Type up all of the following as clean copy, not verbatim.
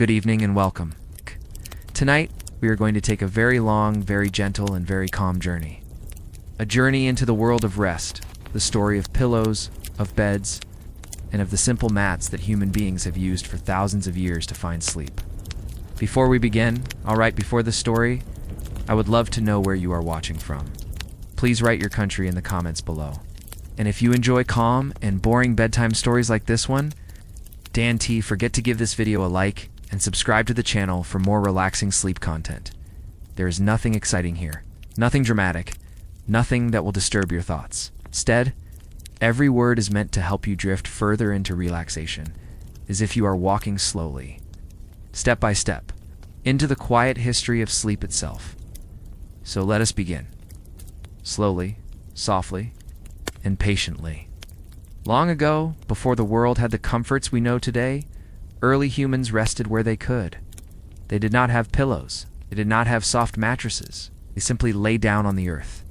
Good evening and welcome. Tonight, we are going to take a very long, very gentle, and very calm journey. A journey into the world of rest, the story of pillows, of beds, and of the simple mats that human beings have used for thousands of years to find sleep. Before we begin, before the story, I would love to know where you are watching from. Please write your country in the comments below. And if you enjoy calm and boring bedtime stories like this one, Dan T, forget to give this video a like and subscribe to the channel for more relaxing sleep content. There is nothing exciting here, nothing dramatic, nothing that will disturb your thoughts. Instead, every word is meant to help you drift further into relaxation, as if you are walking slowly, step by step, into the quiet history of sleep itself. So let us begin. Slowly, softly, and patiently. Long ago, before the world had the comforts we know today, early humans rested where they could. They did not have pillows. They did not have soft mattresses. They simply lay down on the earth.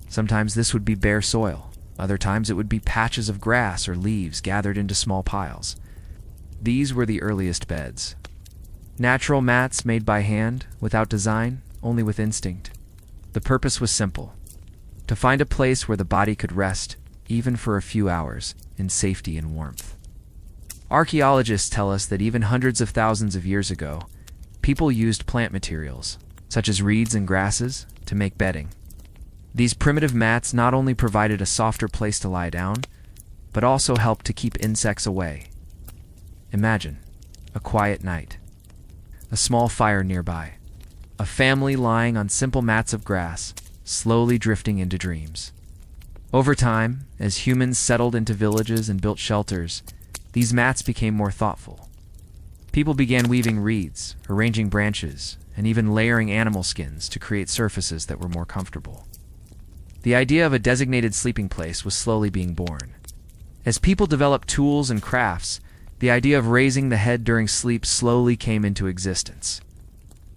Sometimes this would be bare soil. Other times it would be patches of grass or leaves gathered into small piles. These were the earliest beds. Natural mats made by hand, without design, only with instinct. The purpose was simple: to find a place where the body could rest, even for a few hours, in safety and warmth. Archaeologists tell us that even hundreds of thousands of years ago, people used plant materials, such as reeds and grasses, to make bedding. These primitive mats not only provided a softer place to lie down, but also helped to keep insects away. Imagine a quiet night, a small fire nearby, a family lying on simple mats of grass, slowly drifting into dreams. Over time, as humans settled into villages and built shelters, these mats became more thoughtful. People began weaving reeds, arranging branches, and even layering animal skins to create surfaces that were more comfortable. The idea of a designated sleeping place was slowly being born. As people developed tools and crafts, the idea of raising the head during sleep slowly came into existence.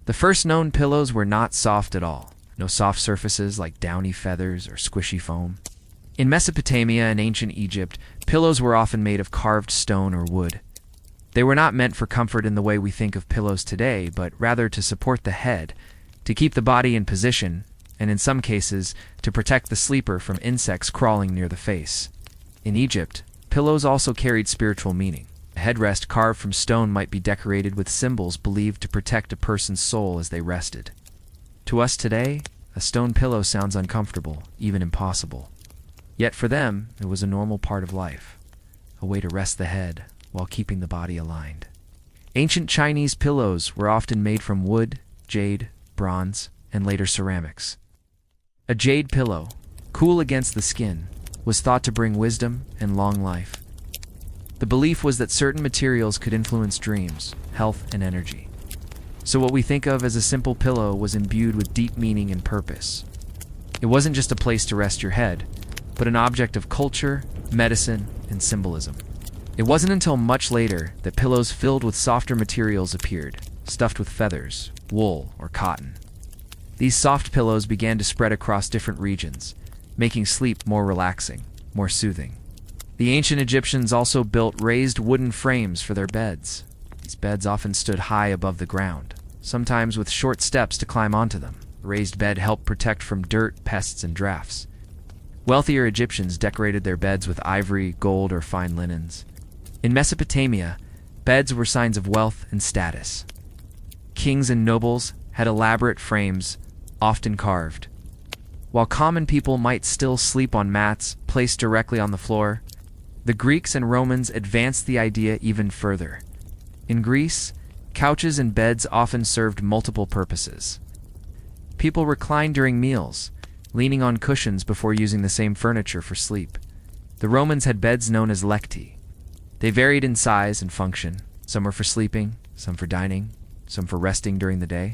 The first known pillows were not soft at all. No soft surfaces like downy feathers or squishy foam. In Mesopotamia and ancient Egypt, pillows were often made of carved stone or wood. They were not meant for comfort in the way we think of pillows today, but rather to support the head, to keep the body in position, and in some cases, to protect the sleeper from insects crawling near the face. In Egypt, pillows also carried spiritual meaning. A headrest carved from stone might be decorated with symbols believed to protect a person's soul as they rested. To us today, a stone pillow sounds uncomfortable, even impossible. Yet for them, it was a normal part of life, a way to rest the head while keeping the body aligned. Ancient Chinese pillows were often made from wood, jade, bronze, and later ceramics. A jade pillow, cool against the skin, was thought to bring wisdom and long life. The belief was that certain materials could influence dreams, health, and energy. So what we think of as a simple pillow was imbued with deep meaning and purpose. It wasn't just a place to rest your head, but an object of culture, medicine, and symbolism. It wasn't until much later that pillows filled with softer materials appeared, stuffed with feathers, wool, or cotton. These soft pillows began to spread across different regions, making sleep more relaxing, more soothing. The ancient Egyptians also built raised wooden frames for their beds. These beds often stood high above the ground, sometimes with short steps to climb onto them. The raised bed helped protect from dirt, pests, and drafts. Wealthier Egyptians decorated their beds with ivory, gold, or fine linens. In Mesopotamia, beds were signs of wealth and status. Kings and nobles had elaborate frames, often carved. While common people might still sleep on mats placed directly on the floor, the Greeks and Romans advanced the idea even further. In Greece, couches and beds often served multiple purposes. People reclined during meals, leaning on cushions before using the same furniture for sleep. The Romans had beds known as lecti. They varied in size and function. Some were for sleeping, some for dining, some for resting during the day.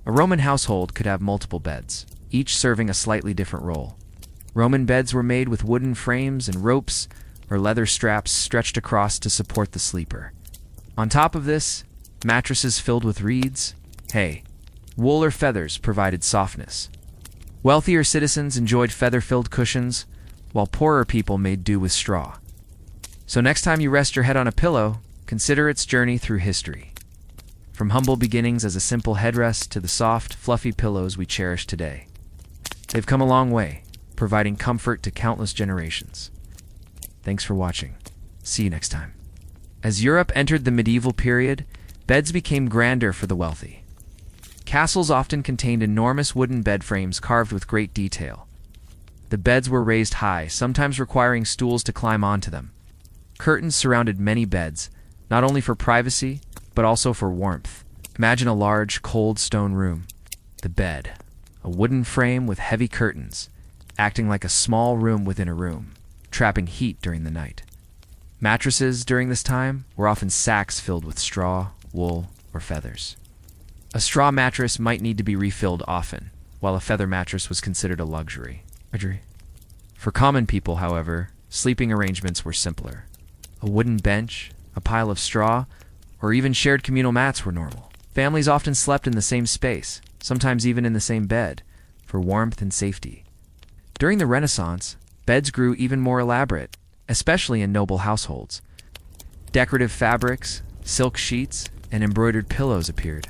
A Roman household could have multiple beds, each serving a slightly different role. Roman beds were made with wooden frames and ropes or leather straps stretched across to support the sleeper. On top of this, mattresses filled with reeds, hay, wool, or feathers provided softness. Wealthier citizens enjoyed feather-filled cushions, while poorer people made do with straw. So next time you rest your head on a pillow, consider its journey through history. from humble beginnings as a simple headrest to the soft, fluffy pillows we cherish today. They've come a long way, providing comfort to countless generations. Thanks for watching. See you next time. As Europe entered the medieval period, beds became grander for the wealthy. Castles often contained enormous wooden bed frames carved with great detail. The beds were raised high, sometimes requiring stools to climb onto them. Curtains surrounded many beds, not only for privacy, but also for warmth. Imagine a large, cold stone room. The bed, a wooden frame with heavy curtains, acting like a small room within a room, trapping heat during the night. Mattresses during this time were often sacks filled with straw, wool, or feathers. A straw mattress might need to be refilled often, while a feather mattress was considered a luxury. For common people, however, sleeping arrangements were simpler. A wooden bench, a pile of straw, or even shared communal mats were normal. Families often slept in the same space, sometimes even in the same bed, for warmth and safety. During the Renaissance, beds grew even more elaborate, especially in noble households. Decorative fabrics, silk sheets, and embroidered pillows appeared.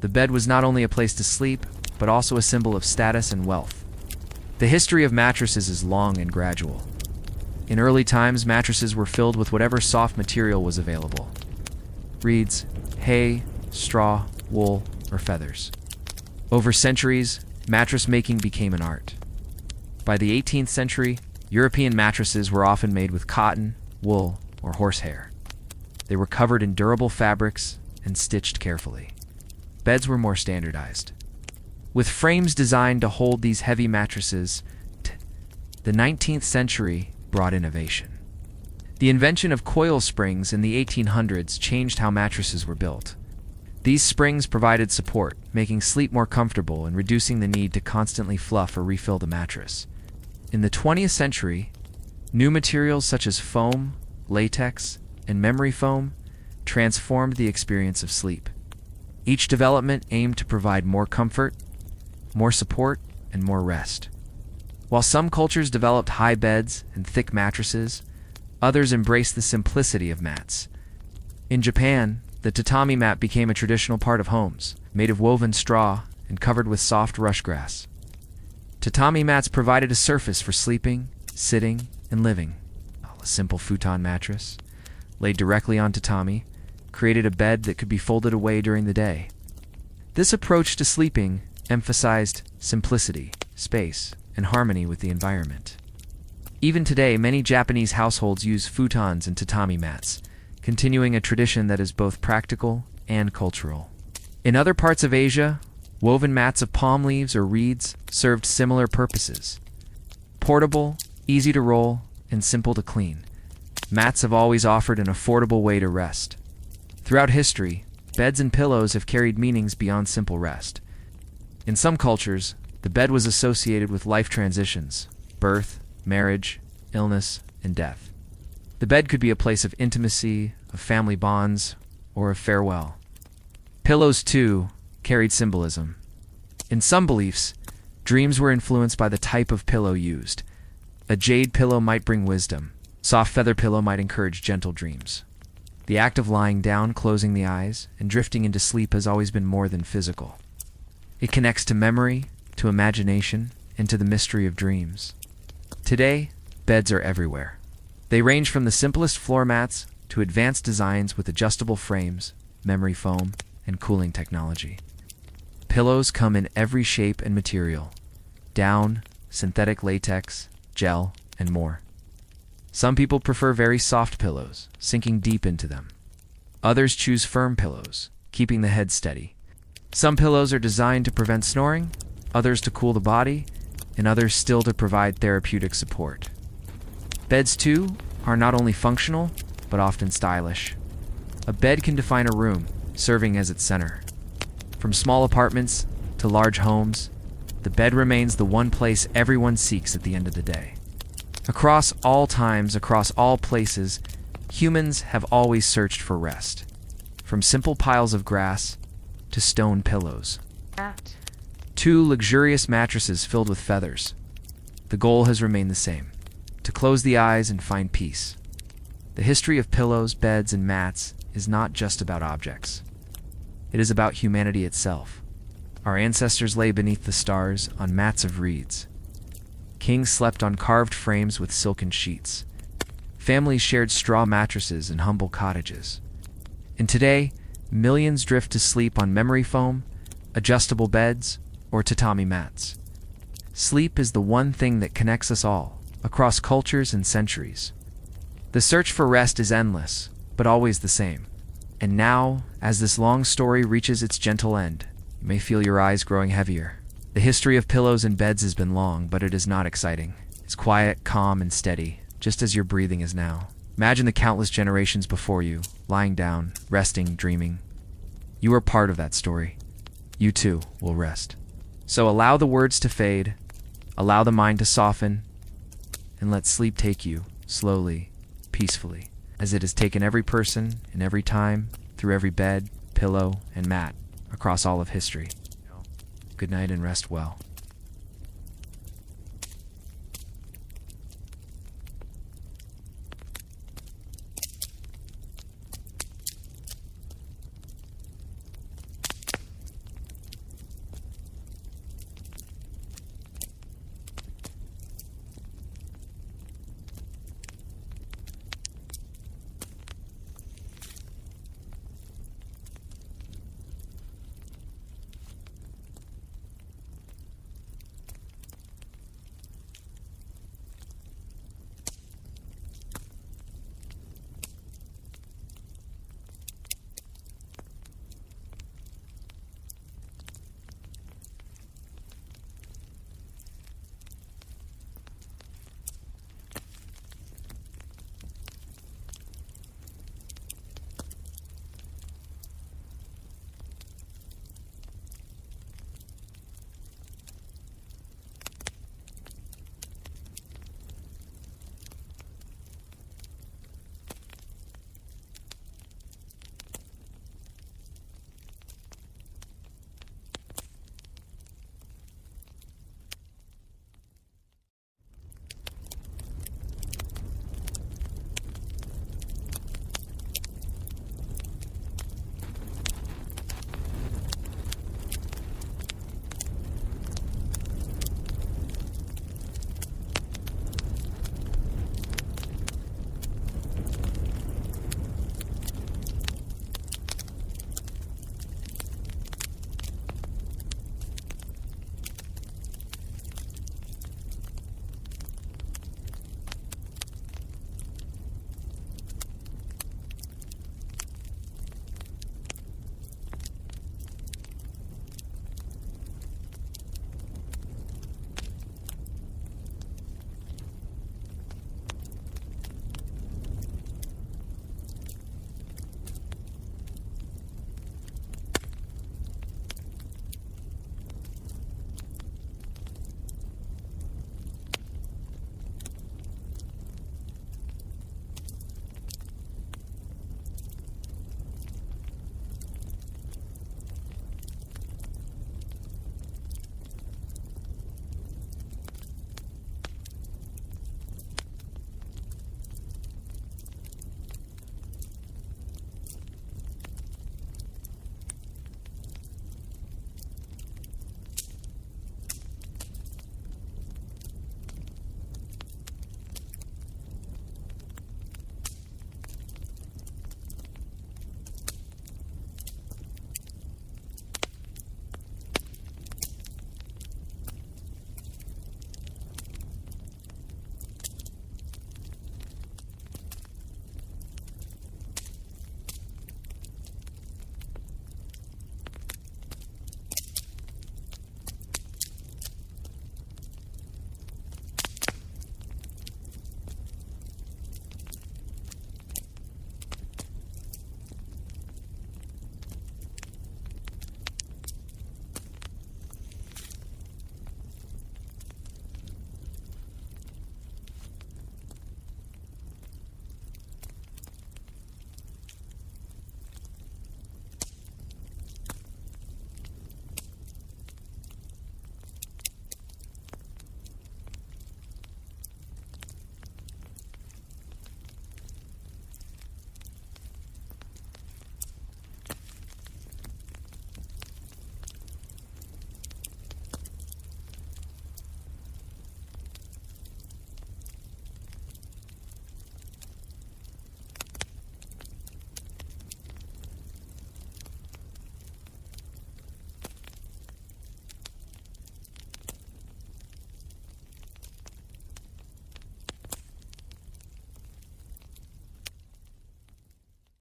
The bed was not only a place to sleep, but also a symbol of status and wealth. The history of mattresses is long and gradual. In early times, mattresses were filled with whatever soft material was available. Reeds, hay, straw, wool, or feathers. Over centuries, mattress making became an art. By the 18th century, European mattresses were often made with cotton, wool, or horsehair. They were covered in durable fabrics and stitched carefully. Beds were more standardized. With frames designed to hold these heavy mattresses, the 19th century brought innovation. The invention of coil springs in the 1800s changed how mattresses were built. These springs provided support, making sleep more comfortable and reducing the need to constantly fluff or refill the mattress. In the 20th century, new materials such as foam, latex, and memory foam transformed the experience of sleep. Each development aimed to provide more comfort, more support, and more rest. While some cultures developed high beds and thick mattresses, others embraced the simplicity of mats. In Japan, the tatami mat became a traditional part of homes, made of woven straw and covered with soft rush grass. Tatami mats provided a surface for sleeping, sitting, and living. A simple futon mattress, laid directly on tatami, created a bed that could be folded away during the day. This approach to sleeping emphasized simplicity, space, and harmony with the environment. Even today, many Japanese households use futons and tatami mats, continuing a tradition that is both practical and cultural. In other parts of Asia, woven mats of palm leaves or reeds served similar purposes. Portable, easy to roll, and simple to clean, mats have always offered an affordable way to rest. Throughout history, beds and pillows have carried meanings beyond simple rest. In some cultures, the bed was associated with life transitions, birth, marriage, illness, and death. The bed could be a place of intimacy, of family bonds, or of farewell. Pillows, too, carried symbolism. In some beliefs, dreams were influenced by the type of pillow used. A jade pillow might bring wisdom. Soft feather pillow might encourage gentle dreams. The act of lying down, closing the eyes, and drifting into sleep has always been more than physical. It connects to memory, to imagination, and to the mystery of dreams. Today, beds are everywhere. They range from the simplest floor mats to advanced designs with adjustable frames, memory foam, and cooling technology. Pillows come in every shape and material: down, synthetic latex, gel, and more. Some people prefer very soft pillows, sinking deep into them. Others choose firm pillows, keeping the head steady. Some pillows are designed to prevent snoring, others to cool the body, and others still to provide therapeutic support. Beds, too, are not only functional, but often stylish. A bed can define a room, serving as its center. From small apartments to large homes, the bed remains the one place everyone seeks at the end of the day. Across all times, across all places, humans have always searched for rest. From simple piles of grass to stone pillows. To luxurious mattresses filled with feathers. The goal has remained the same: to close the eyes and find peace. The history of pillows, beds, and mats is not just about objects. It is about humanity itself. Our ancestors lay beneath the stars on mats of reeds. Kings slept on carved frames with silken sheets. Families shared straw mattresses in humble cottages. And today, millions drift to sleep on memory foam, adjustable beds, or tatami mats. Sleep is the one thing that connects us all, across cultures and centuries. The search for rest is endless, but always the same. And now, as this long story reaches its gentle end, you may feel your eyes growing heavier. The history of pillows and beds has been long, but it is not exciting. It's quiet, calm, and steady, just as your breathing is now. Imagine the countless generations before you, lying down, resting, dreaming. You are part of that story. You too will rest. So allow the words to fade, allow the mind to soften, and let sleep take you, slowly, peacefully, as it has taken every person in every time, through every bed, pillow, and mat, across all of history. Good night and rest well.